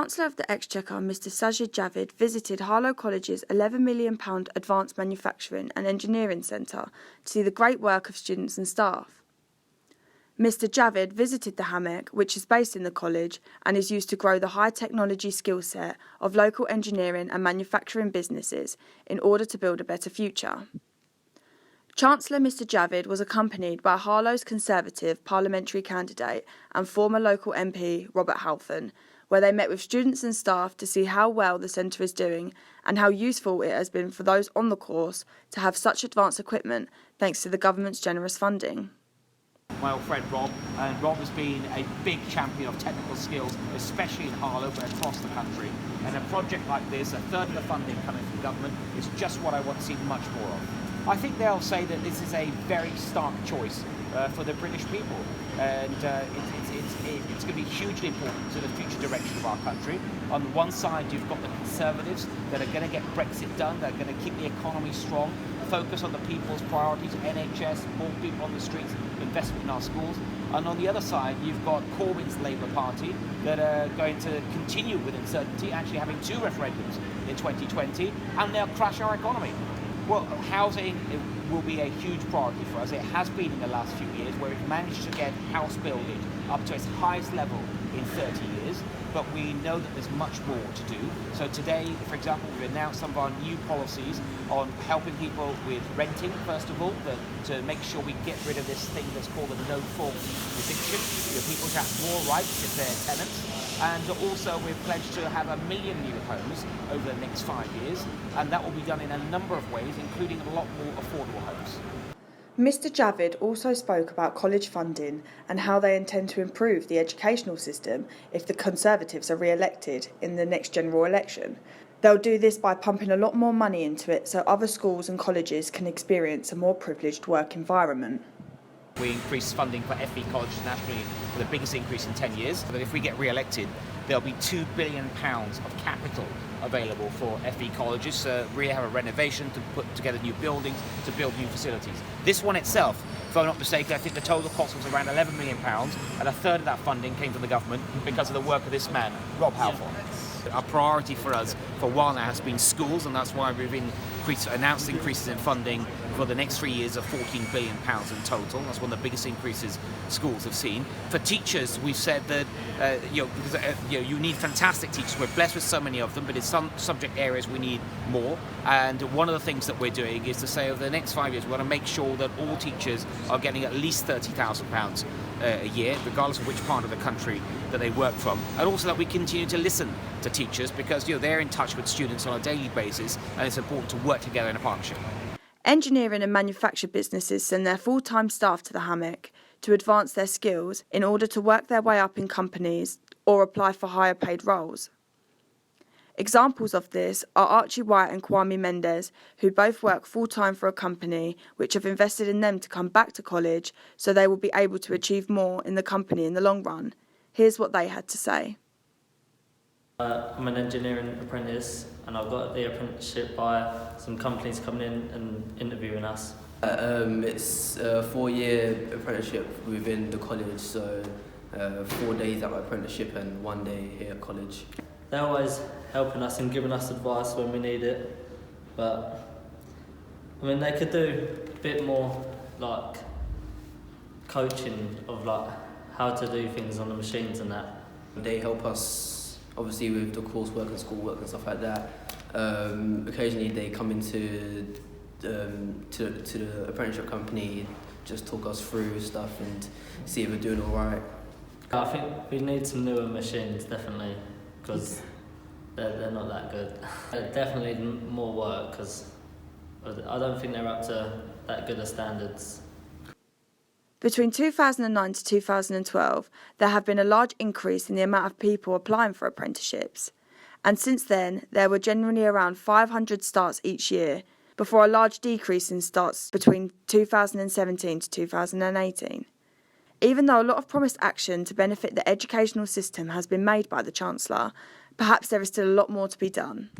Chancellor of the Exchequer, Mr Sajid Javid, visited Harlow College's £11 million Advanced Manufacturing and Engineering Centre to see the great work of students and staff. Mr Javid visited the hammock, which is based in the college and is used to grow the high technology skill set of local engineering and manufacturing businesses in order to build a better future. Chancellor Mr Javid was accompanied by Harlow's Conservative parliamentary candidate and former local MP Robert Halfon, where they met with students and staff to see how well the centre is doing and how useful it has been for those on the course to have such advanced equipment thanks to the government's generous funding. My old friend Rob, and Rob has been a big champion of technical skills, especially in Harlow but across the country. And a project like this, a third of the funding coming from government, is just what I want to see much more of. I think they'll say that this is a very stark choice for the British people, and it's going to be hugely important to the future direction of our country. On one side, you've got the Conservatives that are going to get Brexit done, they're going to keep the economy strong, focus on the people's priorities, NHS, more people on the streets, investment in our schools. And on the other side, you've got Corbyn's Labour Party that are going to continue with uncertainty, actually having 2 referendums in 2020, and they'll crash our economy. Well, housing will be a huge priority for us. It has been in the last few years, where we've managed to get house building up to its highest level in 30 years, but we know that there's much more to do. So today, for example, we've announced some of our new policies on helping people with renting, first of all, to make sure we get rid of this thing that's called a no-fault eviction. People to have more rights if they're tenants. And also we've pledged to have 1 million new homes over the next 5 years, and that will be done in a number of ways, including a lot more affordable homes. Mr Javid also spoke about college funding and how they intend to improve the educational system if the Conservatives are re-elected in the next general election. They'll do this by pumping a lot more money into it so other schools and colleges can experience a more privileged work environment. We increased funding for FE colleges nationally for the biggest increase in 10 years. But if we get re-elected, there'll be £2 billion of capital available for FE colleges to really have a renovation, to put together new buildings, to build new facilities. This one itself, if I'm not mistaken, I think the total cost was around £11 million, and a third of that funding came from the government because of the work of this man, Rob Halfon. Our priority for us for a while now has been schools, and that's why we've announced increases in funding for the next 3 years of £14 billion in total. That's one of the biggest increases schools have seen. For teachers, we've said that you need fantastic teachers. We're blessed with so many of them, but in some subject areas we need more. And one of the things that we're doing is to say over the next 5 years we want to make sure that all teachers are getting at least £30,000 a year, regardless of which part of the country that they work from, and also that we continue to listen to teachers because they're in touch with students on a daily basis, and it's important to work together in a partnership. Engineering and manufacture businesses send their full-time staff to the hammock to advance their skills in order to work their way up in companies or apply for higher paid roles. Examples of this are Archie White and Kwame Mendes, who both work full-time for a company which have invested in them to come back to college so they will be able to achieve more in the company in the long run. Here's what they had to say. I'm an engineering apprentice, and I've got the apprenticeship by some companies coming in and interviewing us. It's a 4-year apprenticeship within the college, so 4 days at my apprenticeship and 1 day here at college. They're always helping us and giving us advice when we need it, but I mean they could do a bit more like coaching of like how to do things on the machines and that. They help us obviously with the coursework and schoolwork and stuff like that. Occasionally they come into to the apprenticeship company, just talk us through stuff and see if we're doing all right. I think we need some newer machines, definitely, because they're not that good. Definitely more work, because I don't think they're up to that good of standards. Between 2009 to 2012, there have been a large increase in the amount of people applying for apprenticeships. And since then, there were generally around 500 starts each year, before a large decrease in starts between 2017 to 2018. Even though a lot of promised action to benefit the educational system has been made by the Chancellor, perhaps there is still a lot more to be done.